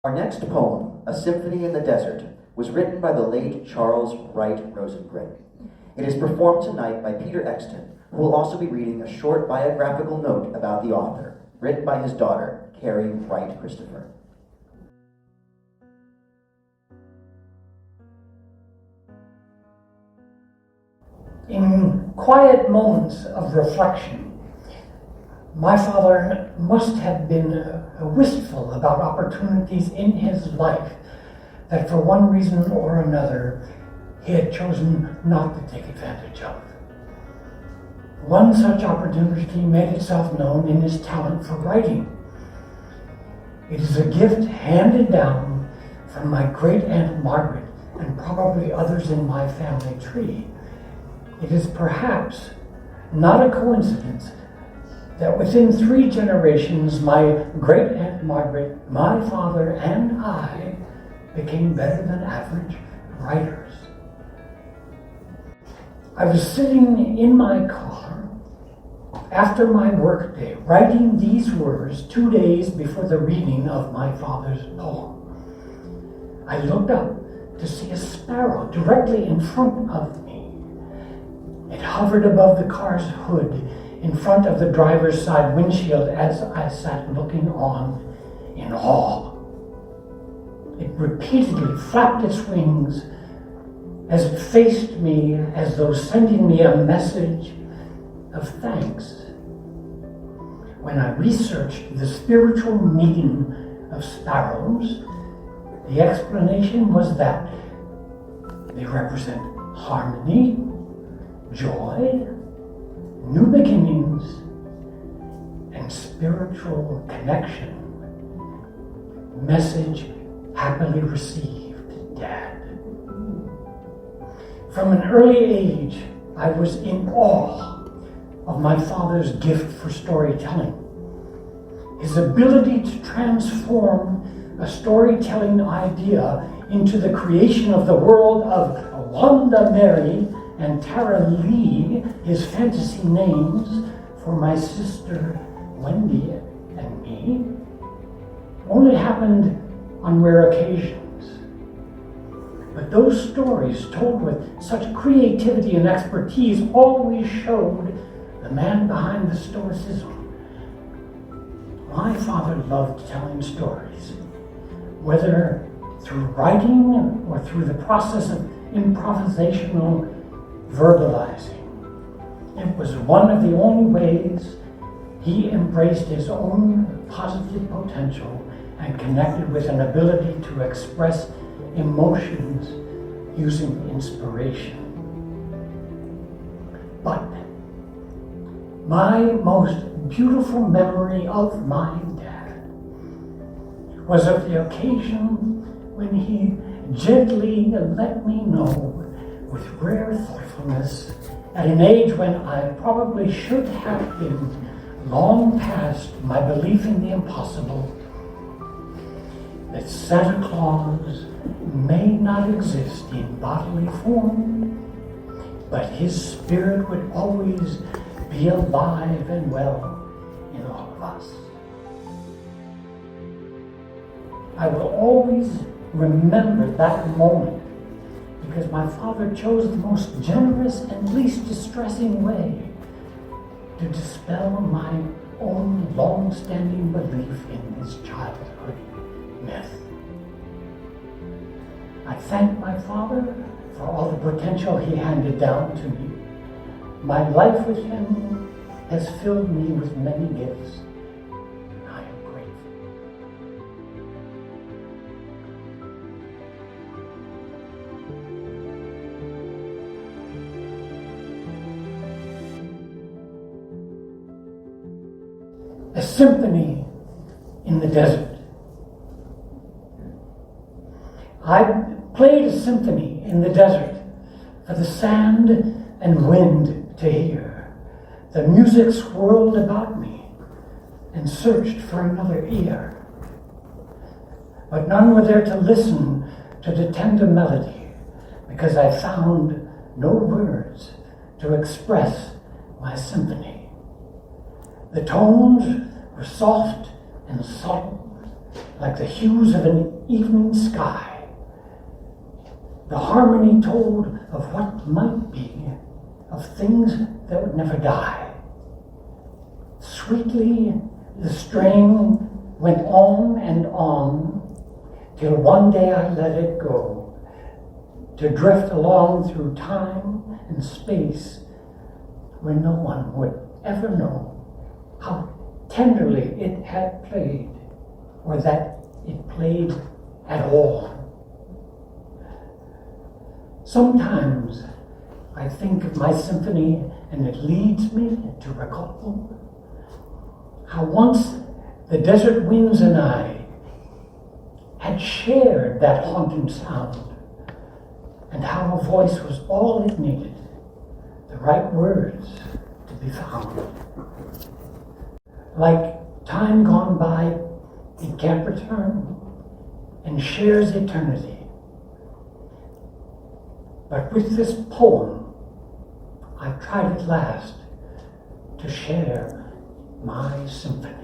Our next poem, A Symphony in the Desert, was written by the late Charles Wright Rosengren. It is performed tonight by Peter Exton, who will also be reading a short biographical note about the author, written by his daughter, Carrie Wright-Christopher. In quiet moments of reflection, my father must have been wistful about opportunities in his life that for one reason or another he had chosen not to take advantage of. One such opportunity made itself known in his talent for writing. It is a gift handed down from my great-aunt Margaret and probably others in my family tree. It is perhaps not a coincidence that within 3 generations, my great-aunt Margaret, my father, and I became better than average writers. I was sitting in my car after my workday, writing these words 2 days before the reading of my father's poem. I looked up to see a sparrow directly in front of me. It hovered above the car's hood in front of the driver's side windshield as I sat looking on in awe. It repeatedly flapped its wings as it faced me as though sending me a message of thanks. When I researched the spiritual meaning of sparrows, the explanation was that they represent harmony, joy, new beginnings, and spiritual connection. Message happily received, Dad. From an early age, I was in awe of my father's gift for storytelling. His ability to transform a storytelling idea into the creation of the world of Wanda Mary and Tara Lee, his fantasy names for my sister Wendy and me, only happened on rare occasions. But those stories, told with such creativity and expertise, always showed the man behind the stoicism. My father loved telling stories, whether through writing or through the process of improvisational verbalizing. It was one of the only ways he embraced his own positive potential and connected with an ability to express emotions using inspiration. But my most beautiful memory of my dad was of the occasion when he gently let me know with rare thoughtfulness, at an age when I probably should have been long past my belief in the impossible, that Santa Claus may not exist in bodily form, but his spirit would always be alive and well in all of us. I will always remember that moment, because my father chose the most generous and least distressing way to dispel my own long-standing belief in his childhood myth. I thank my father for all the potential he handed down to me. My life with him has filled me with many gifts. I am grateful. A Symphony in the Desert. I played a symphony in the desert for the sand and wind to hear. The music swirled about me and searched for another ear. But none were there to listen to the tender melody, because I found no words to express my symphony. The tones were soft and subtle, like the hues of an evening sky. The harmony told of what might be, of things that would never die. Sweetly, the strain went on and on, till one day I let it go, to drift along through time and space, where no one would ever know how tenderly it had played, or that it played at all. Sometimes I think of my symphony, and it leads me to recall how once the desert winds and I had shared that haunting sound, and how a voice was all it needed, the right words to be found. Like time gone by, it can't return and shares eternity. But with this poem, I've tried at last to share my symphony.